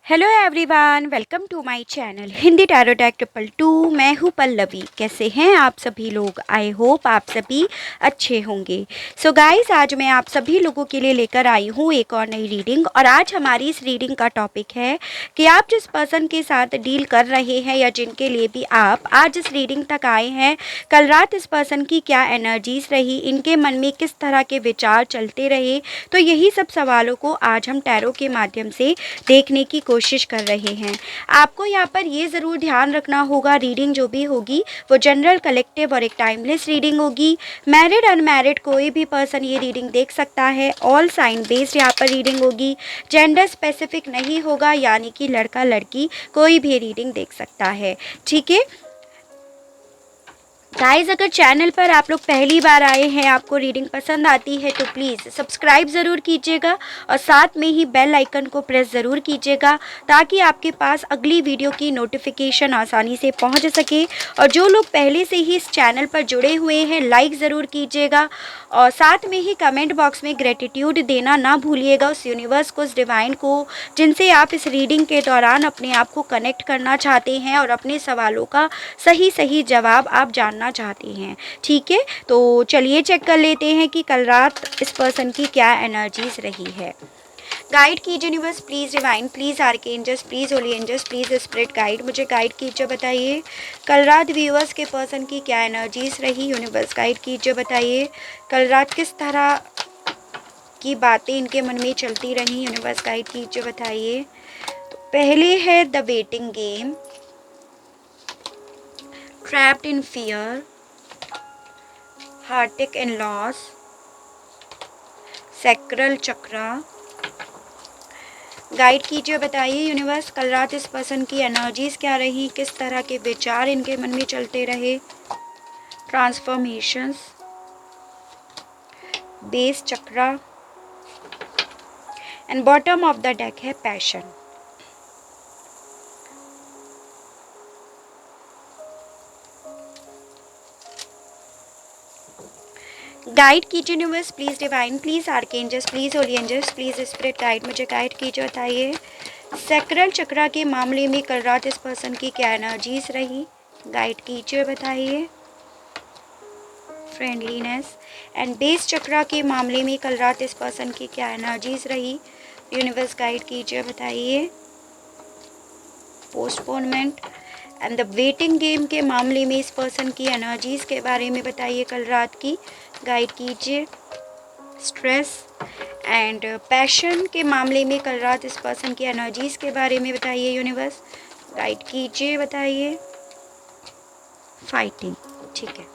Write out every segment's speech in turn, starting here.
Hello everyone, welcome to my channel Hindi tarot टैक 222। मैं हूँ पल्लवी। कैसे हैं आप सभी लोग? आई होप आप सभी अच्छे होंगे। सो गाइस, आज मैं आप सभी लोगों के लिए लेकर आई हूँ एक और नई रीडिंग। और आज हमारी इस रीडिंग का टॉपिक है कि आप जिस पर्सन के साथ डील कर रहे हैं या जिनके लिए भी आप आज इस रीडिंग तक आए हैं, कल रात इस पर्सन की क्या एनर्जीज रही, इनके मन में किस तरह के विचार चलते रहे। तो यही सब सवालों को आज हम टैरो के माध्यम से देखने की कोशिश कर रहे हैं। आपको यहाँ पर ये ज़रूर ध्यान रखना होगा, रीडिंग जो भी होगी वो जनरल, कलेक्टिव और एक टाइमलेस रीडिंग होगी। मैरिड अनमैरिड कोई भी पर्सन ये रीडिंग देख सकता है। ऑल साइन बेस्ड यहाँ पर रीडिंग होगी। जेंडर स्पेसिफिक नहीं होगा, यानी कि लड़का लड़की कोई भी रीडिंग देख सकता है। ठीक है गाइज, अगर चैनल पर आप लोग पहली बार आए हैं, आपको रीडिंग पसंद आती है तो प्लीज़ सब्सक्राइब ज़रूर कीजिएगा और साथ में ही बेल आइकन को प्रेस ज़रूर कीजिएगा ताकि आपके पास अगली वीडियो की नोटिफिकेशन आसानी से पहुंच सके। और जो लोग पहले से ही इस चैनल पर जुड़े हुए हैं, लाइक ज़रूर कीजिएगा और साथ में ही कमेंट बॉक्स में ग्रेटिट्यूड देना ना भूलिएगा उस यूनिवर्स को, उस डिवाइन को, जिनसे आप इस रीडिंग के दौरान अपने आप को कनेक्ट करना चाहते हैं और अपने सवालों का सही जवाब आप जानना चाहते हैं। ठीक है, तो चलिए चेक कर लेते हैं कि कल रात इस पर्सन की क्या एनर्जीज रही है। गाइड कीजिए universe, please divine, please archangels, please holy angels, please spirit guide, मुझे गाइड कीजिए। बताइए कल रात व्यूअर्स के पर्सन की क्या एनर्जीज रही। यूनिवर्स गाइड कीजिए, बताइए कल रात किस तरह की बातें इनके मन में चलती रही। यूनिवर्स गाइड कीजिए, बताइए। तो पहले है the waiting game, trapped in fear, heartache and loss, sacral chakra। Guide कीजिए, बताइए यूनिवर्स कल रात इस पर्सन की एनर्जीज क्या रही, किस तरह के विचार इनके मन में चलते रहे। Transformations, base chakra and bottom of the deck है पैशन। गाइड कीजिए universe, please divine, please archangels, please holy angels, please spirit guide, मुझे गाइड कीजिए। बताइए सैक्रल चक्रा के मामले में कल रात इस पर्सन की क्या एनर्जीज रही। गाइड कीजिए, बताइए। फ्रेंडलीनेस एंड बेस चक्रा के मामले में कल रात इस पर्सन की क्या एनर्जीज रही। यूनिवर्स गाइड कीजिए, बताइए। Postponement and the waiting game के मामले में इस पर्सन की एनर्जीज के बारे में बताइए कल रात की। गाइड कीजिए। स्ट्रेस एंड पैशन के मामले में कल रात इस पर्सन की एनर्जीज के बारे में बताइए। यूनिवर्स गाइड कीजिए, बताइए। फाइटिंग, ठीक है।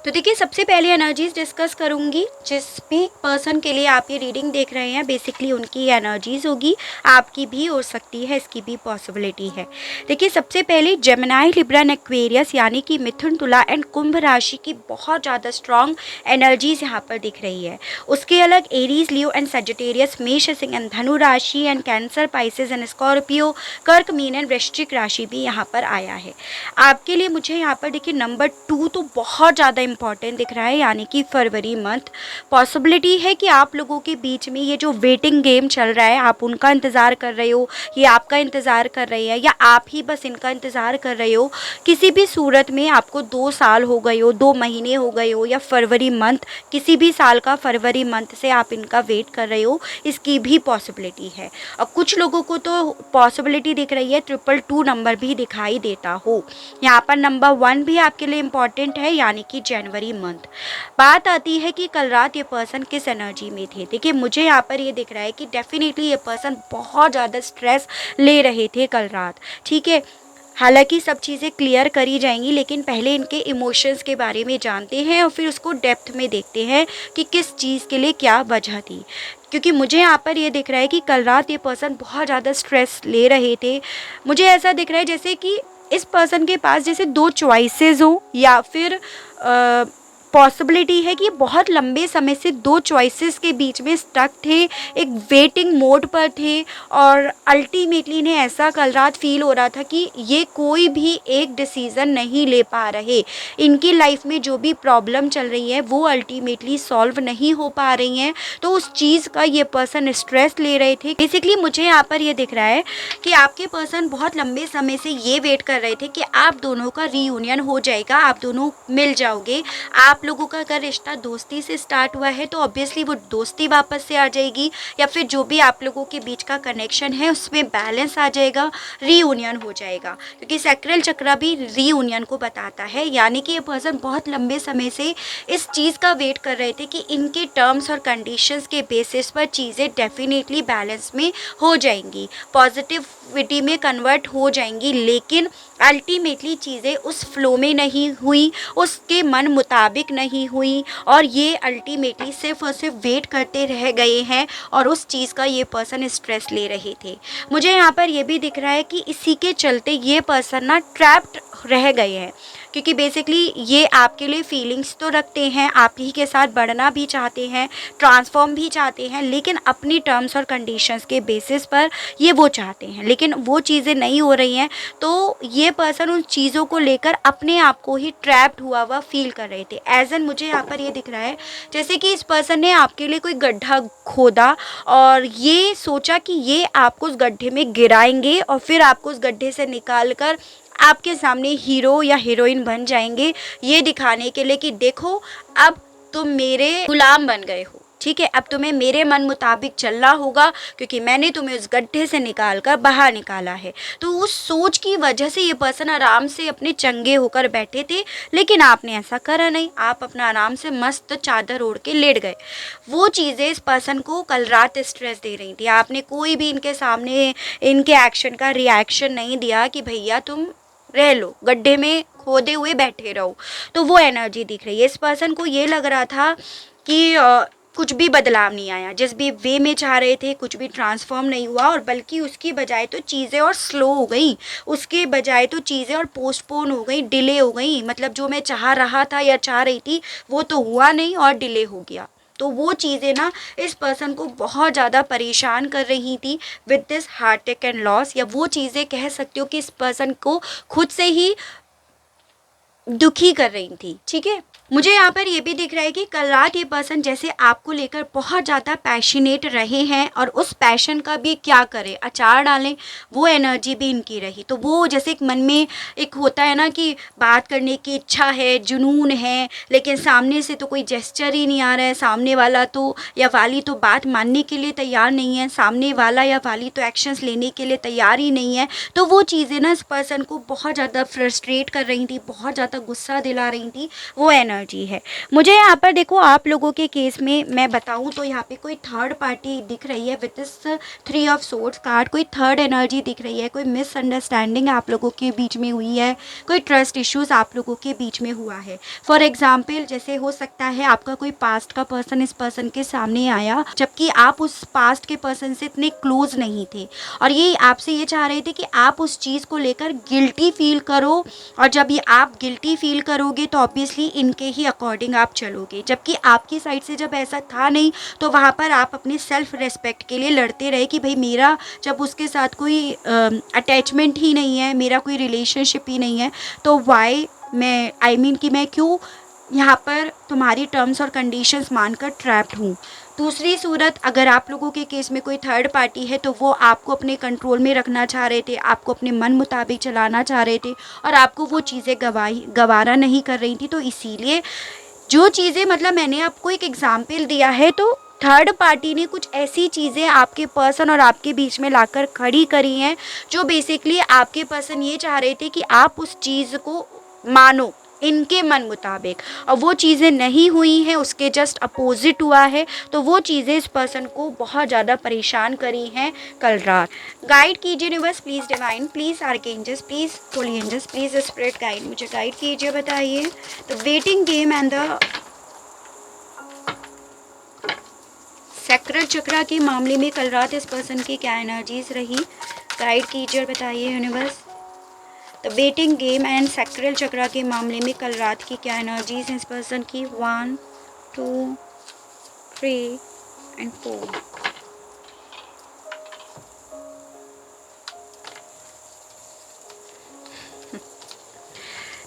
तो देखिए, सबसे पहले एनर्जीज डिस्कस करूंगी। जिस भी पर्सन के लिए आप ये रीडिंग देख रहे हैं, बेसिकली उनकी एनर्जीज होगी, आपकी भी हो सकती है, इसकी भी पॉसिबिलिटी है। देखिए, सबसे पहले जेमिनी, लिब्रा एंड एक्वेरियस यानी कि मिथुन, तुला एंड कुंभ राशि की बहुत ज़्यादा स्ट्रॉन्ग एनर्जीज यहाँ पर दिख रही है। उसके अलग एरीज, लियो एंड सजिटेरियस, मेष, सिंह एंड धनु राशि and cancer, Pisces and Scorpio, कर्क, मीन एंड वृश्चिक राशि भी यहाँ पर आया है। आपके लिए मुझे यहाँ पर देखिए नंबर 2 तो बहुत ज़्यादा इंपॉर्टेंट दिख रहा है, यानी कि फरवरी मंथ। पॉसिबिलिटी है कि आप लोगों के बीच में ये जो वेटिंग गेम चल रहा है, आप उनका इंतज़ार कर रहे हो, ये आपका इंतज़ार कर रही है, या आप ही बस इनका इंतज़ार कर रहे हो। किसी भी सूरत में आपको 2 साल हो गए हो, 2 महीने हो गए हो, या फरवरी मंथ, किसी भी साल का फरवरी मंथ से आप इनका वेट कर रहे हो, इसकी भी पॉसिबिलिटी है। और कुछ लोगों को तो पॉसिबिलिटी दिख रही है 222 नंबर भी दिखाई देता हो। यहाँ पर नंबर 1 भी आपके लिए इम्पॉर्टेंट है, यानी कि जनवरी मंथ। बात आती है कि कल रात ये पर्सन किस एनर्जी में थे। देखिए, मुझे यहाँ पर ये दिख रहा है कि डेफिनेटली ये पर्सन बहुत ज़्यादा स्ट्रेस ले रहे थे कल रात। ठीक है, हालांकि सब चीज़ें क्लियर करी जाएंगी, लेकिन पहले इनके इमोशंस के बारे में जानते हैं और फिर उसको डेप्थ में देखते हैं कि किस चीज़ के लिए क्या वजह थी। क्योंकि मुझे यहाँ पर ये दिख रहा है कि कल रात ये पर्सन बहुत ज़्यादा स्ट्रेस ले रहे थे। मुझे ऐसा दिख रहा है जैसे कि इस पर्सन के पास जैसे 2 चॉइसेस हो, या फिर पॉसिबिलिटी है कि बहुत लंबे समय से दो चॉइसेस के बीच में स्टक थे, एक वेटिंग मोड पर थे और अल्टीमेटली इन्हें ऐसा कल रात फील हो रहा था कि ये कोई भी एक डिसीज़न नहीं ले पा रहे। इनकी लाइफ में जो भी प्रॉब्लम चल रही है वो अल्टीमेटली सॉल्व नहीं हो पा रही हैं, तो उस चीज़ का ये पर्सन स्ट्रेस ले रहे थे। बेसिकली मुझे यहाँ पर ये दिख रहा है कि आपके पर्सन बहुत लंबे समय से ये वेट कर रहे थे कि आप दोनों का रीयूनियन हो जाएगा, आप दोनों मिल जाओगे। आप लोगों का अगर रिश्ता दोस्ती से स्टार्ट हुआ है तो ऑब्वियसली वो दोस्ती वापस से आ जाएगी, या फिर जो भी आप लोगों के बीच का कनेक्शन है उसमें बैलेंस आ जाएगा, रीयूनियन हो जाएगा, क्योंकि सैक्रल चक्र भी रीयूनियन को बताता है। यानी कि ये पर्सन बहुत लंबे समय से इस चीज़ का वेट कर रहे थे कि इनके टर्म्स और कंडीशंस के बेसिस पर चीज़ें डेफिनेटली बैलेंस में हो जाएंगी, पॉजिटिविटी में कन्वर्ट हो जाएंगी, लेकिन अल्टीमेटली चीज़ें उस फ्लो में नहीं हुई, उसके मन मुताबिक नहीं हुई और ये अल्टीमेटली सिर्फ और सिर्फ वेट करते रह गए हैं और उस चीज़ का ये पर्सन स्ट्रेस ले रहे थे। मुझे यहाँ पर ये भी दिख रहा है कि इसी के चलते ये पर्सन ना ट्रैप्ड रह गए हैं, क्योंकि बेसिकली ये आपके लिए फीलिंग्स तो रखते हैं, आप ही के साथ बढ़ना भी चाहते हैं, ट्रांसफॉर्म भी चाहते हैं, लेकिन अपनी टर्म्स और कंडीशंस के बेसिस पर ये वो चाहते हैं, लेकिन वो चीज़ें नहीं हो रही हैं। तो ये पर्सन उन चीज़ों को लेकर अपने आप को ही ट्रैप्ड हुआ हुआ फील कर रहे थे। एज एन मुझे यहाँ पर ये दिख रहा है जैसे कि इस पर्सन ने आपके लिए कोई गड्ढा खोदा और ये सोचा कि ये आपको उस गड्ढे में गिराएंगे और फिर आपको उस गड्ढे से निकाल कर आपके सामने हीरो या हीरोइन बन जाएंगे, ये दिखाने के लिए कि देखो अब तुम मेरे गुलाम बन गए हो, ठीक है, अब तुम्हें मेरे मन मुताबिक चलना होगा क्योंकि मैंने तुम्हें उस गड्ढे से निकाल कर बाहर निकाला है। तो उस सोच की वजह से ये पर्सन आराम से अपने चंगे होकर बैठे थे, लेकिन आपने ऐसा करा नहीं, आप अपना आराम से मस्त चादर ओढ़ के लेट गए। वो चीज़ें इस पर्सन को कल रात स्ट्रेस दे रही थी। आपने कोई भी इनके सामने इनके एक्शन का रिएक्शन नहीं दिया कि भैया तुम रह लो, गड्ढे में खोदे हुए बैठे रहो। तो वो एनर्जी दिख रही है। इस पर्सन को ये लग रहा था कि कुछ भी बदलाव नहीं आया, जिस भी वे में चाह रहे थे कुछ भी ट्रांसफॉर्म नहीं हुआ, और बल्कि उसकी बजाय तो चीज़ें और स्लो हो गई, उसके बजाय तो चीज़ें और पोस्टपोन हो गई, डिले हो गई। मतलब जो मैं चाह रहा था या चाह रही थी वो तो हुआ नहीं और डिले हो गया। तो वो चीज़ें ना इस पर्सन को बहुत ज़्यादा परेशान कर रही थी विद दिस हार्टटेक एंड लॉस, या वो चीज़ें कह सकते हो कि इस पर्सन को खुद से ही दुखी कर रही थी, ठीक है। मुझे यहाँ पर ये भी दिख रहा है कि कल रात ये पर्सन जैसे आपको लेकर बहुत ज़्यादा पैशनेट रहे हैं और उस पैशन का भी क्या करें, अचार डालें, वो एनर्जी भी इनकी रही। तो वो जैसे एक मन में एक होता है ना कि बात करने की इच्छा है, जुनून है, लेकिन सामने से तो कोई जेस्चर ही नहीं आ रहा है, सामने वाला तो या वाली तो बात मानने के लिए तैयार नहीं है, सामने वाला या वाली तो एक्शंस लेने के लिए तैयार ही नहीं है। तो वो चीज़ें ना इस पर्सन को बहुत ज़्यादा फ्रस्ट्रेट कर रही थी, बहुत ज़्यादा गुस्सा दिला रही थी, वो एनर्जी है। मुझे यहाँ पर देखो आप लोगों के केस में मैं बताऊँ तो यहाँ पे कोई थर्ड पार्टी दिख रही है with this 3 of swords card. कोई थर्ड एनर्जी दिख रही है, कोई मिसअंडरस्टैंडिंग आप लोगों के बीच में हुई है, कोई ट्रस्ट इश्यूज आप लोगों के बीच में हुआ है। फॉर एग्जाम्पल जैसे हो सकता है आपका कोई पास्ट का पर्सन इस पर्सन के सामने आया, जबकि आप उस पास्ट के पर्सन से इतने क्लोज नहीं थे और ये आपसे ये चाह रहे थे कि आप उस चीज़ को लेकर गिल्टी फील करो, और जब ये आप गिल्टी फील करोगे तो ऑब्वियसली इनके ही अकॉर्डिंग आप चलोगे, जबकि आपकी साइड से जब ऐसा था नहीं तो वहाँ पर आप अपने सेल्फ रेस्पेक्ट के लिए लड़ते रहे कि भाई मेरा जब उसके साथ कोई अटैचमेंट ही नहीं है, मेरा कोई रिलेशनशिप ही नहीं है, तो वाई मैं कि मैं क्यों यहाँ पर तुम्हारी टर्म्स और कंडीशंस मानकर ट्रैप्ड हूँ। दूसरी सूरत, अगर आप लोगों के केस में कोई थर्ड पार्टी है तो वो आपको अपने कंट्रोल में रखना चाह रहे थे, आपको अपने मन मुताबिक चलाना चाह रहे थे और आपको वो चीज़ें गवारा नहीं कर रही थी। तो इसीलिए जो चीज़ें, मतलब मैंने आपको एक एग्जाम्पल दिया है, तो थर्ड पार्टी ने कुछ ऐसी चीज़ें आपके पर्सन और आपके बीच में लाकर खड़ी करी हैं जो बेसिकली आपके पर्सन ये चाह रहे थे कि आप उस चीज़ को मानो इनके मन मुताबिक, और वो चीज़ें नहीं हुई हैं, उसके जस्ट अपोजिट हुआ है। तो वो चीज़ें इस पर्सन को बहुत ज़्यादा परेशान करी हैं कल रात। गाइड कीजिए universe, please divine, please archangels, please holy angels, please spirit guide, मुझे गाइड कीजिए, बताइए the waiting game and the sacral chakra के मामले में कल रात इस पर्सन की क्या एनर्जीज रही। गाइड कीजिए और बताइए universe. The waiting game and sacral chakra के मामले में कल रात की क्या एनर्जीज हैं इस पर्सन की। 1 2 3 एंड 4।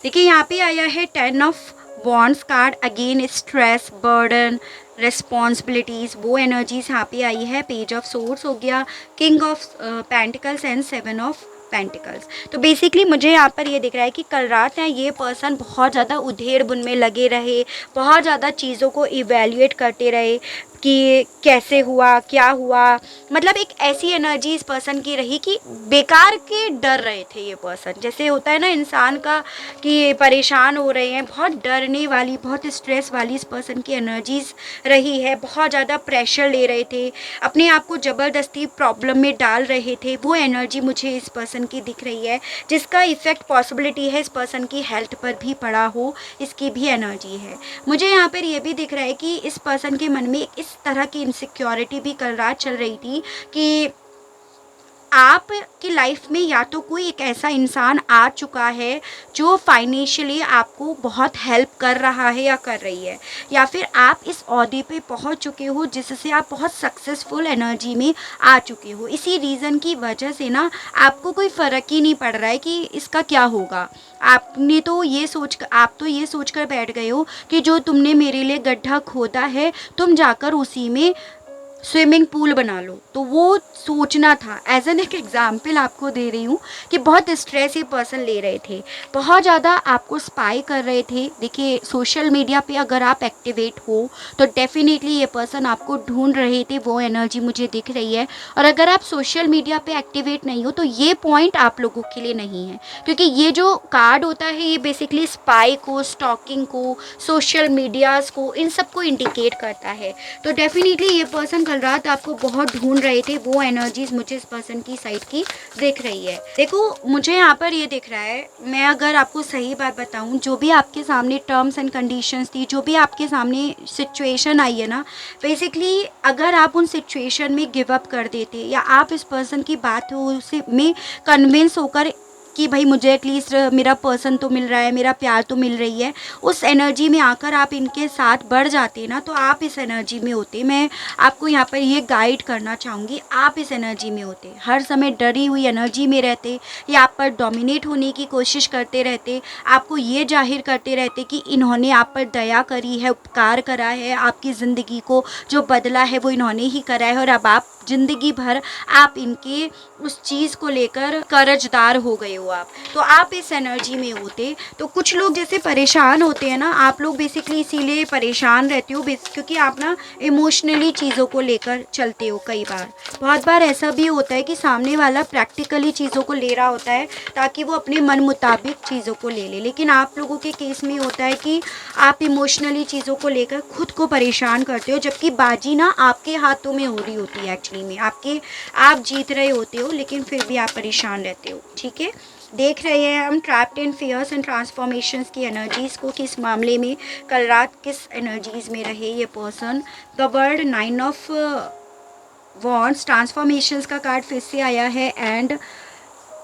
देखिए यहाँ पे आया है 10 of wands card. Again stress, burden, responsibilities, वो एनर्जीज यहाँ पे आई है। पेज ऑफ सोर्स हो गया, king of pentacles and 7 of pentacles. तो बेसिकली मुझे यहाँ पर ये दिख रहा है कि कल रात है ये पर्सन बहुत ज़्यादा उधेड़ बुन में लगे रहे, बहुत ज़्यादा चीज़ों को इवेल्युएट करते रहे कि कैसे हुआ, क्या हुआ। मतलब एक ऐसी एनर्जी इस पर्सन की रही कि बेकार के डर रहे थे ये पर्सन। जैसे होता है ना इंसान का कि परेशान हो रहे हैं, बहुत डरने वाली, बहुत स्ट्रेस वाली इस पर्सन की एनर्जीज रही है। बहुत ज़्यादा प्रेशर ले रहे थे, अपने आप को ज़बरदस्ती प्रॉब्लम में डाल रहे थे। वो एनर्जी मुझे इस पर्सन की दिख रही है, जिसका इफ़ेक्ट पॉसिबिलिटी है इस पर्सन की हेल्थ पर भी पड़ा हो, इसकी भी एनर्जी है। मुझे यहाँ पर ये भी दिख रहा है कि इस पर्सन के मन में इस तरह की इनसिक्योरिटी भी कल रात चल रही थी कि आपकी लाइफ में या तो कोई एक ऐसा इंसान आ चुका है जो फाइनेंशियली आपको बहुत हेल्प कर रहा है या कर रही है, या फिर आप इस ओहदे पे पहुंच चुके हो जिससे आप बहुत सक्सेसफुल एनर्जी में आ चुके हो। इसी रीज़न की वजह से ना आपको कोई फ़र्क ही नहीं पड़ रहा है कि इसका क्या होगा। आप तो ये सोच कर बैठ गए हो कि जो तुमने मेरे लिए गड्ढा खोदा है तुम जाकर उसी में स्विमिंग पूल बना लो। तो वो सोचना था। एज एन एक एग्जाम्पल आपको दे रही हूँ कि बहुत स्ट्रेस ये पर्सन ले रहे थे, बहुत ज़्यादा आपको स्पाई कर रहे थे। देखिए सोशल मीडिया पे अगर आप एक्टिवेट हो तो डेफिनेटली ये पर्सन आपको ढूंढ रहे थे, वो एनर्जी मुझे दिख रही है। और अगर आप सोशल मीडिया पे एक्टिवेट नहीं हो तो ये पॉइंट आप लोगों के लिए नहीं है, क्योंकि ये जो कार्ड होता है ये बेसिकली स्पाई को, स्टॉकिंग को, सोशल मीडियाज़ को, इन सब को इंडिकेट करता है। तो डेफिनेटली ये पर्सन कल रात आपको बहुत ढूंढ रहे थे, वो एनर्जीज मुझे इस पर्सन की साइड की दिख रही है। देखो मुझे यहाँ पर ये दिख रहा है, मैं अगर आपको सही बात बताऊँ, जो भी आपके सामने टर्म्स एंड कंडीशंस थी, जो भी आपके सामने सिचुएशन आई है ना, बेसिकली अगर आप उन सिचुएशन में गिव अप कर देते या आप इस पर्सन की बात से में कन्विंस होकर कि भाई मुझे एटलीस्ट मेरा पर्सन तो मिल रहा है, मेरा प्यार तो मिल रही है, उस एनर्जी में आकर आप इनके साथ बढ़ जाते ना तो आप इस एनर्जी में होते। मैं आपको यहाँ पर ये गाइड करना चाहूँगी, आप इस एनर्जी में होते, हर समय डरी हुई एनर्जी में रहते या आप पर डोमिनेट होने की कोशिश करते रहते, आपको ये जाहिर करते रहते कि इन्होंने आप पर दया करी है, उपकार करा है, आपकी ज़िंदगी को जो बदला है वो इन्होंने ही करा है, और अब आप ज़िंदगी भर आप इनके उस चीज़ को लेकर कर्जदार हो गए हो आप। तो आप इस एनर्जी में होते। तो कुछ लोग जैसे परेशान होते हैं ना, आप लोग बेसिकली इसीलिए परेशान रहते हो क्योंकि आप ना इमोशनली चीज़ों को लेकर चलते हो। कई बार, बहुत बार ऐसा भी होता है कि सामने वाला प्रैक्टिकली चीज़ों को ले रहा होता है ताकि वो अपने मन मुताबिक चीज़ों को ले ले, लेकिन आप लोगों के केस में होता है कि आप इमोशनली चीज़ों को लेकर खुद को परेशान करते हो, जबकि बाजी ना आपके हाथों में हो रही होती है। एक्चुअली में आप जीत रहे होते हो लेकिन फिर भी आप परेशान रहते हो। ठीक है, देख रहे हैं हम trapped in fears and transformations की एनर्जीज़ को, किस मामले में कल रात किस एनर्जीज़ में रहे ये person. The world, 9 of wands, transformations का कार्ड फिर से आया है, and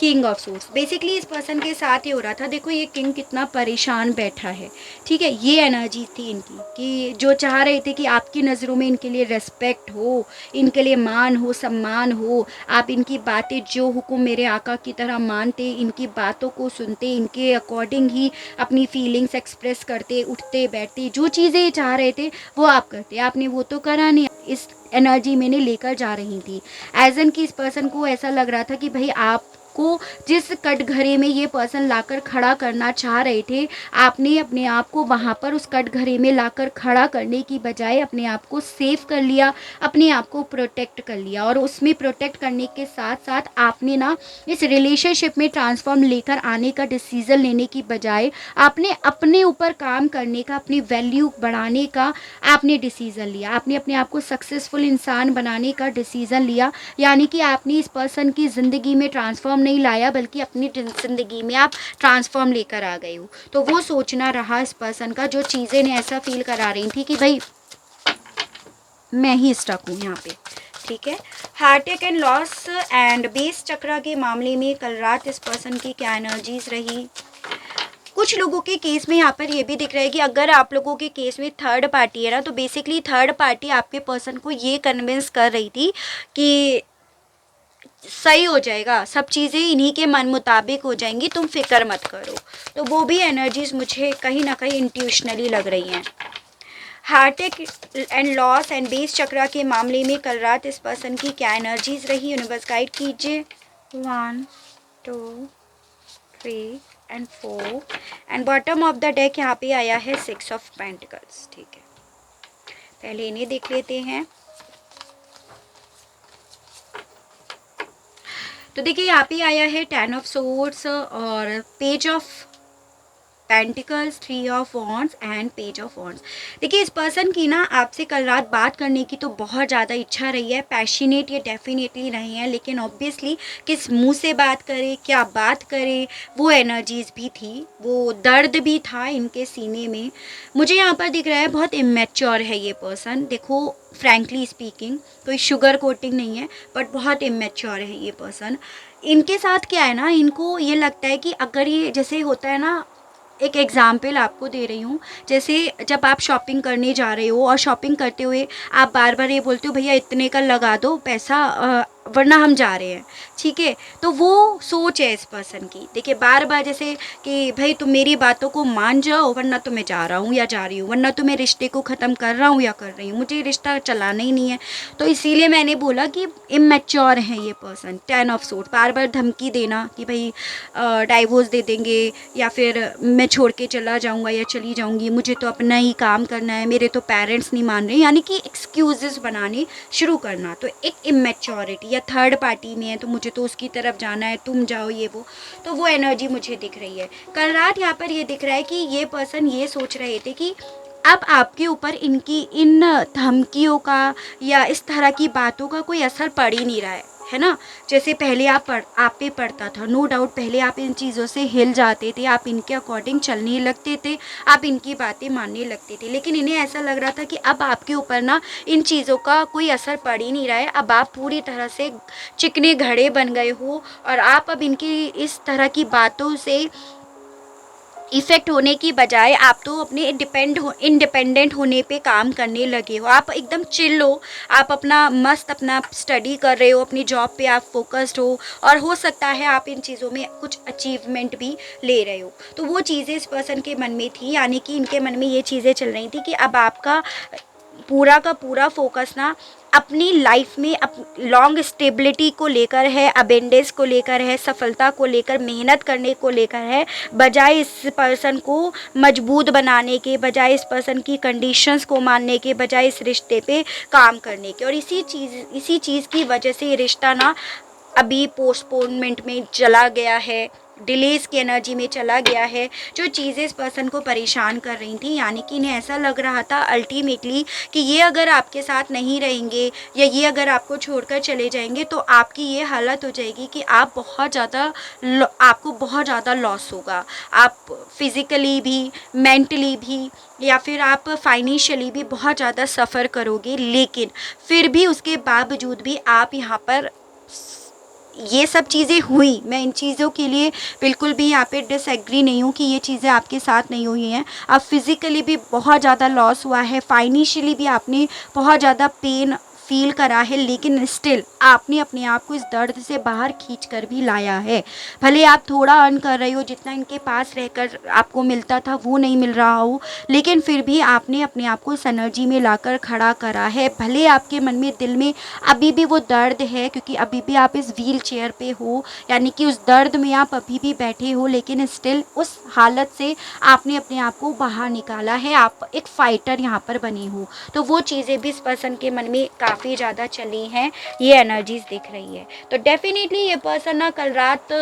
king of source. Basically इस पर्सन के साथ ही हो रहा था। देखो ये किंग कितना परेशान बैठा है। ठीक है, ये एनर्जी थी इनकी कि जो चाह रहे थे कि आपकी नज़रों में इनके लिए रेस्पेक्ट हो, इनके लिए मान हो, सम्मान हो, आप इनकी बातें जो हुक्म मेरे आका की तरह मानते, इनकी बातों को सुनते, इनके अकॉर्डिंग ही अपनी फीलिंग्स एक्सप्रेस करते, उठते बैठते, जो चीज़ें ये चाह रहे थे वो आप करते। आपने वो तो करा नहीं, इस एनर्जी मैंने लेकर जा रही थी। एज एन कि इस पर्सन को ऐसा लग रहा था कि भाई आप को जिस कटघरे में ये पर्सन लाकर खड़ा करना चाह रहे थे, आपने अपने आप को वहाँ पर उस कटघरे में लाकर खड़ा करने की बजाय अपने आप को सेव कर लिया, अपने आप को प्रोटेक्ट कर लिया। और उसमें प्रोटेक्ट करने के साथ साथ आपने ना इस रिलेशनशिप में ट्रांसफॉर्म लेकर आने का डिसीज़न लेने की बजाय आपने अपने ऊपर काम करने का, अपनी वैल्यू बढ़ाने का आपने डिसीज़न लिया। आपने अपने आप को सक्सेसफुल इंसान बनाने का डिसीज़न लिया, यानी कि आपने इस पर्सन की ज़िंदगी में ट्रांसफॉर्म नहीं लाया बल्कि अपनी ज़िंदगी में आप ट्रांसफॉर्म लेकर आ गए हो। तो वो सोचना रहा इस पर्सन का, जो चीज़ें ने ऐसा फील करा रही थी कि भाई मैं ही स्टक हूँ यहाँ पे। ठीक है। Heart and loss and base chakra के मामले में कल रात इस पर्सन की क्या एनर्जीज रही। कुछ लोगों के केस में यहाँ पर ये भी दिख रहा है कि अगर आप लोगों के केस में थर्ड पार्टी है ना, तो बेसिकली थर्ड पार्टी आपके पर्सन को ये कन्विंस कर रही थी कि सही हो जाएगा, सब चीज़ें इन्हीं के मन मुताबिक हो जाएंगी, तुम फिक्र मत करो। तो वो भी एनर्जीज मुझे कहीं ना कहीं इंट्यूशनली लग रही हैं। Heart and loss and base chakra के मामले में कल रात इस पर्सन की क्या एनर्जीज रही, यूनिवर्स गाइड कीजिए। 1 2 3 and 4 and bottom of the deck यहाँ पे आया है 6 ऑफ पेंटिकल्स। ठीक है, पहले इन्हें देख लेते हैं। तो देखिए यहाँ पे आया है 10 ऑफ सोर्ड्स और page of pentacles, 3 of wands and page of wands. देखिए इस पर्सन की ना आपसे कल रात बात करने की तो बहुत ज़्यादा इच्छा रही है, पैशनेट ये डेफिनेटली रही हैं, लेकिन ऑब्वियसली किस मुंह से बात करें, क्या बात करें, वो एनर्जीज भी थी, वो दर्द भी था इनके सीने में। मुझे यहाँ पर दिख रहा है बहुत इमेच्योर है ये पर्सन। देखो फ्रैंकली स्पीकिंग कोई शुगर कोटिंग नहीं है, बट बहुत इमेच्योर है ये पर्सन। इनके साथ क्या है ना, इनको ये लगता है कि अगर ये जैसे होता है ना, एक एग्ज़ाम्पल आपको दे रही हूँ, जैसे जब आप शॉपिंग करने जा रहे हो और शॉपिंग करते हुए आप बार बार ये बोलते हो भैया इतने का लगा दो पैसा, वरना हम जा रहे हैं, ठीक है। तो वो सोच है इस पर्सन की। देखिए बार बार जैसे कि भाई तुम मेरी बातों को मान जाओ, वरना तो मैं जा रहा हूँ या जा रही हूँ, वरना तो मैं रिश्ते को ख़त्म कर रहा हूँ या कर रही हूँ, मुझे रिश्ता चलाना ही नहीं है। तो इसीलिए मैंने बोला कि इमेच्योर है ये पर्सन। 10 ऑफ सोर्ड्स, बार बार धमकी देना कि भाई डाइवोर्स दे देंगे या फिर मैं छोड़ के चला जाऊँगा या चली जाऊँगी, मुझे तो अपना ही काम करना है, मेरे तो पेरेंट्स नहीं मान रहे, यानी कि एक्सक्यूज़ेस बनाने शुरू करना। तो एक इमेच्योरिटी, या थर्ड पार्टी में है तो मुझे तो उसकी तरफ जाना है, तुम जाओ, ये वो एनर्जी मुझे दिख रही है। कल रात यहाँ पर ये दिख रहा है कि ये पर्सन ये सोच रहे थे कि अब आपके ऊपर इनकी इन धमकियों का या इस तरह की बातों का कोई असर पड़ ही नहीं रहा है ना। जैसे पहले आप पे पड़ता था, नो डाउट पहले आप इन चीज़ों से हिल जाते थे, आप इनके अकॉर्डिंग चलने लगते थे, आप इनकी बातें मानने लगते थे, लेकिन इन्हें ऐसा लग रहा था कि अब आपके ऊपर ना इन चीज़ों का कोई असर पड़ ही नहीं रहा है। अब आप पूरी तरह से चिकने घड़े बन गए हो और आप अब इनकी इस तरह की बातों से इफ़ेक्ट होने की बजाय आप तो अपने इंडिपेंडेंट होने पे काम करने लगे हो। आप एकदम चिल हो, आप अपना मस्त अपना स्टडी कर रहे हो, अपनी जॉब पे आप फोकस्ड हो, और हो सकता है आप इन चीज़ों में कुछ अचीवमेंट भी ले रहे हो। तो वो चीज़ें इस पर्सन के मन में थी, यानी कि इनके मन में ये चीज़ें चल रही थी कि अब आपका पूरा का पूरा फोकस ना अपनी लाइफ में लॉन्ग स्टेबिलिटी को लेकर है, अबेंडेंस को लेकर है, सफलता को लेकर, मेहनत करने को लेकर है, बजाय इस पर्सन को मजबूत बनाने के, बजाय इस पर्सन की कंडीशंस को मानने के, बजाय इस रिश्ते पे काम करने के। और इसी चीज़ की वजह से ये रिश्ता ना अभी पोस्टपोनमेंट में चला गया है, डिलेज की एनर्जी में चला गया है, जो चीज़ें इस पर्सन को परेशान कर रही थी। यानी कि इन्हें ऐसा लग रहा था अल्टीमेटली कि ये अगर आपके साथ नहीं रहेंगे या ये अगर आपको छोड़कर चले जाएंगे तो आपकी ये हालत हो जाएगी कि आपको बहुत ज़्यादा लॉस होगा। आप फिज़िकली भी, मेंटली भी, या फिर आप फाइनेंशियली भी बहुत ज़्यादा सफ़र करोगे। लेकिन फिर भी उसके बावजूद भी आप यहाँ पर ये सब चीज़ें हुई, मैं इन चीज़ों के लिए बिल्कुल भी यहाँ पे डिसएग्री नहीं हूँ कि ये चीज़ें आपके साथ नहीं हुई हैं। आप फिज़िकली भी बहुत ज़्यादा लॉस हुआ है, फाइनेंशियली भी आपने बहुत ज़्यादा पेन फील करा है, लेकिन स्टिल आपने अपने आप को इस दर्द से बाहर खींच कर भी लाया है। भले आप थोड़ा अर्न कर रहे हो, जितना इनके पास रहकर आपको मिलता था वो नहीं मिल रहा हो, लेकिन फिर भी आपने अपने आप को इस एनर्जी में लाकर खड़ा करा है। भले आपके मन में, दिल में अभी भी वो दर्द है, क्योंकि अभी भी आप इस व्हील चेयर पे हो, यानी कि उस दर्द में आप अभी भी बैठे हो, लेकिन स्टिल उस हालत से आपने अपने आप को बाहर निकाला है। आप एक फाइटर यहाँ पर बने हो। तो वो चीज़ें भी इस पर्सन के मन में काफ़ी ज़्यादा चली हैं, ये एनर्जीज दिख रही है। तो डेफिनेटली ये पर्सन ना कल रात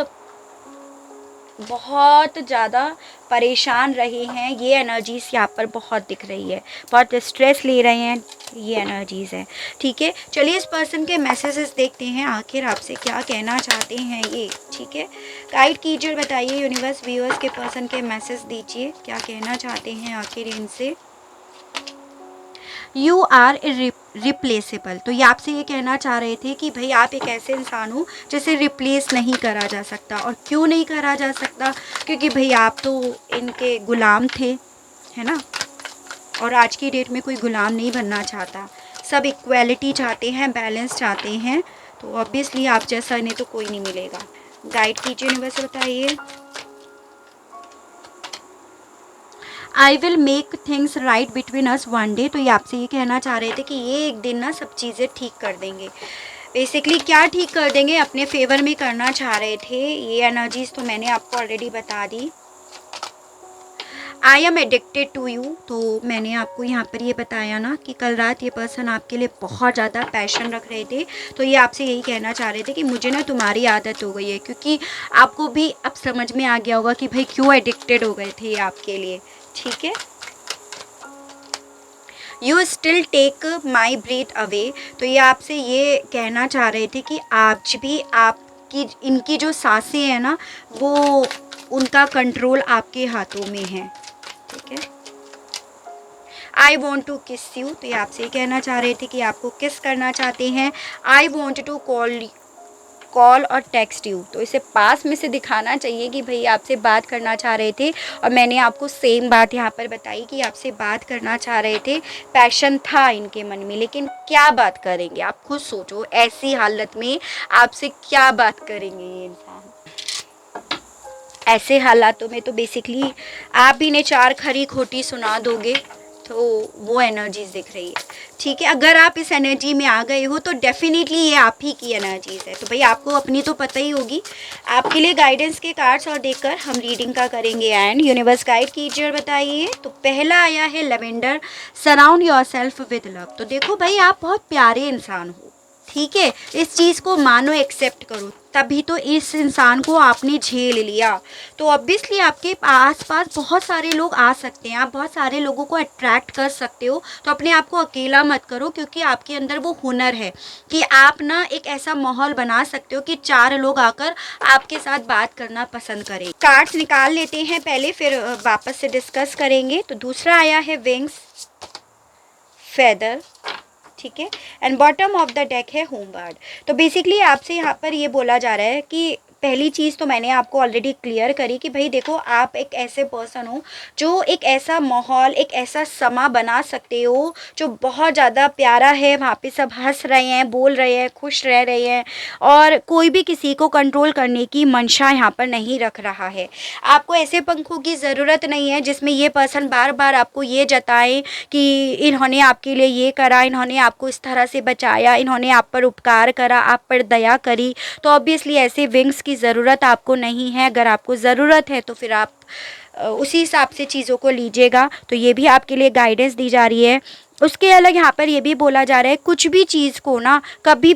बहुत ज़्यादा परेशान रहे हैं, ये एनर्जीज़ यहाँ पर बहुत दिख रही है, बहुत स्ट्रेस ले रहे हैं, ये एनर्जीज़ है। ठीक है, चलिए इस पर्सन के मैसेजेस देखते हैं, आखिर आपसे क्या कहना चाहते हैं ये। ठीक है, गाइड कीजिए, बताइए यूनिवर्स, व्यूअर्स के पर्सन के मैसेज दीजिए, क्या कहना चाहते हैं आखिर इनसे। You are replaceable. तो ये आपसे ये कहना चाह रहे थे कि भाई आप एक ऐसे इंसान हो जिसे रिप्लेस नहीं करा जा सकता। और क्यों नहीं करा जा सकता? क्योंकि भाई आप तो इनके गुलाम थे, है ना। और आज की डेट में कोई गुलाम नहीं बनना चाहता, सब इक्वालिटी चाहते हैं, बैलेंस चाहते हैं। तो ऑब्वियसली आप जैसा इन्हें तो कोई नहीं मिलेगा। गाइड कीजिए यूनिवर्स, बताइए। I will make things right between us one day. तो ये आपसे ये कहना चाह रहे थे कि ये एक दिन ना सब चीज़ें ठीक कर देंगे। बेसिकली क्या ठीक कर देंगे? अपने फेवर में करना चाह रहे थे। ये एनर्जीज तो मैंने आपको ऑलरेडी बता दी। I am addicted to you. तो मैंने आपको यहाँ पर ये बताया ना कि कल रात ये पर्सन आपके लिए बहुत ज़्यादा पैशन रख रहे थे। तो ये आपसे यही कहना चाह रहे थे कि मुझे ना तुम्हारी आदत हो गई है। क्योंकि आपको भी अब समझ में आ गया होगा कि भाई क्यों एडिक्टेड हो गए थे ये आपके लिए, ठीक है। You still take my breath away. तो ये आपसे ये कहना चाह रहे थे कि आज भी आपकी इनकी जो सांसें हैं ना, वो उनका कंट्रोल आपके हाथों में है, ठीक है। आई वॉन्ट टू किस यू। तो ये आपसे ये कहना चाह रहे थे कि आपको किस करना चाहते हैं। आई वॉन्ट टू कॉल और टेक्स्ट यू। तो इसे पास में से दिखाना चाहिए कि भाई आपसे बात करना चाह रहे थे। और मैंने आपको सेम बात यहाँ पर बताई कि आपसे बात करना चाह रहे थे, पैशन था इनके मन में, लेकिन क्या बात करेंगे आप खुद सोचो। ऐसी हालत में आपसे क्या बात करेंगे ये इंसान? ऐसे हालातों में तो बेसिकली आप इन्हें चार खरी खोटी सुना दोगे। तो वो एनर्जीज दिख रही है, ठीक है। अगर आप इस एनर्जी में आ गए हो तो डेफिनेटली ये आप ही की एनर्जीज है। तो भाई आपको अपनी तो पता ही होगी। आपके लिए गाइडेंस के कार्ड्स और देखकर हम रीडिंग का करेंगे। एंड यूनिवर्स गाइड कीजिए और बताइए। तो पहला आया है lavender, surround your self with love. तो देखो भाई आप बहुत प्यारे इंसान हो, ठीक है। इस चीज़ को मानो, एक्सेप्ट करो, तभी तो इस इंसान को आपने झेल लिया। तो ऑब्वियसली आपके आसपास बहुत सारे लोग आ सकते हैं, आप बहुत सारे लोगों को अट्रैक्ट कर सकते हो। तो अपने आप को अकेला मत करो, क्योंकि आपके अंदर वो हुनर है कि आप ना एक ऐसा माहौल बना सकते हो कि चार लोग आकर आपके साथ बात करना पसंद करें। कार्ड्स निकाल लेते हैं पहले, फिर वापस से डिस्कस करेंगे। तो दूसरा आया है विंग्स, फेदर, ठीक है। And bottom of the deck है होमगार्ड। तो बेसिकली आपसे यहाँ पर ये बोला जा रहा है कि पहली चीज़ तो मैंने आपको ऑलरेडी क्लियर करी कि भाई देखो आप एक ऐसे पर्सन हो जो एक ऐसा माहौल, एक ऐसा समा बना सकते हो जो बहुत ज़्यादा प्यारा है। वहाँ पे सब हंस रहे हैं, बोल रहे हैं, खुश रह रहे हैं, और कोई भी किसी को कंट्रोल करने की मंशा यहाँ पर नहीं रख रहा है। आपको ऐसे पंखों की ज़रूरत नहीं है जिसमें ये पर्सन बार बार आपको ये जताए कि इन्होंने आपके लिए ये करा, इन्होंने आपको इस तरह से बचाया, इन्होंने आप पर उपकार करा, आप पर दया करी। तो ऑब्वियसली ऐसे विंग्स की ज़रूरत आपको नहीं है। अगर आपको ज़रूरत है तो फिर आप उसी हिसाब से चीज़ों को लीजिएगा। तो ये भी आपके लिए गाइडेंस दी जा रही है। उसके अलग यहाँ पर ये भी बोला जा रहा है कुछ भी चीज़ को ना कभी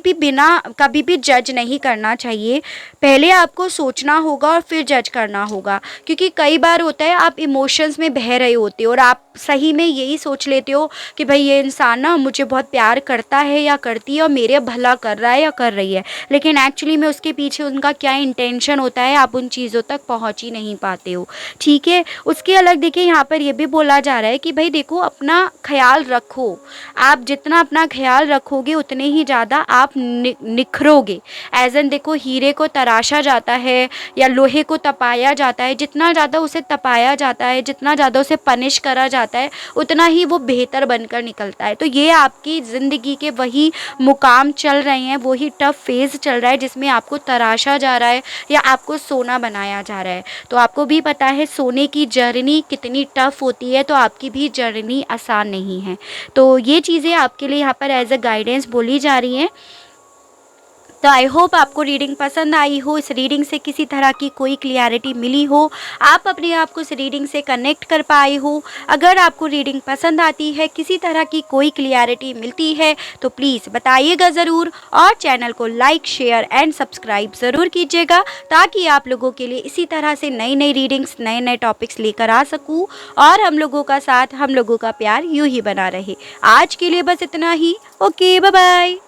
भी जज नहीं करना चाहिए। पहले आपको सोचना होगा और फिर जज करना होगा, क्योंकि कई बार होता है आप इमोशंस में बह रहे होते हो और आप सही में यही सोच लेते हो कि भाई ये इंसान ना मुझे बहुत प्यार करता है या करती है और मेरे भला कर रहा है या कर रही है, लेकिन एक्चुअली में उसके पीछे उनका क्या इंटेंशन होता है आप उन चीज़ों तक पहुँच ही नहीं पाते हो, ठीक है। उसके अलग देखिए यहाँ पर ये भी बोला जा रहा है कि भाई देखो अपना ख्याल रखो। आप जितना अपना ख्याल रखोगे उतने ही ज़्यादा आप निखरोगे। एज एन देखो हीरे को तराशा जाता है या लोहे को तपाया जाता है, जितना ज़्यादा उसे तपाया जाता है, जितना ज़्यादा उसे पनिश करा जाता है, उतना ही वो बेहतर बनकर निकलता है। तो ये आपकी ज़िंदगी के वही मुकाम चल रहे हैं, वही टफ फेज़ चल रहा है जिसमें आपको तराशा जा रहा है या आपको सोना बनाया जा रहा है। तो आपको भी पता है सोने की जर्नी कितनी टफ होती है, तो आपकी भी जर्नी आसान नहीं है। तो ये चीज़ें आपके लिए यहाँ पर एज अ गाइडेंस बोली जा रही हैं। तो आई होप आपको रीडिंग पसंद आई हो, इस रीडिंग से किसी तरह की कोई क्लियरिटी मिली हो, आप अपने आप को इस रीडिंग से कनेक्ट कर पाए हो। अगर आपको रीडिंग पसंद आती है, किसी तरह की कोई क्लियरिटी मिलती है तो प्लीज़ बताइएगा ज़रूर, और चैनल को लाइक, शेयर एंड सब्सक्राइब ज़रूर कीजिएगा, ताकि आप लोगों के लिए इसी तरह से नई नई रीडिंग्स, नए नए टॉपिक्स लेकर आ सकूँ और हम लोगों का साथ, हम लोगों का प्यार यूँ ही बना रहे। आज के लिए बस इतना ही। Okay, bye bye.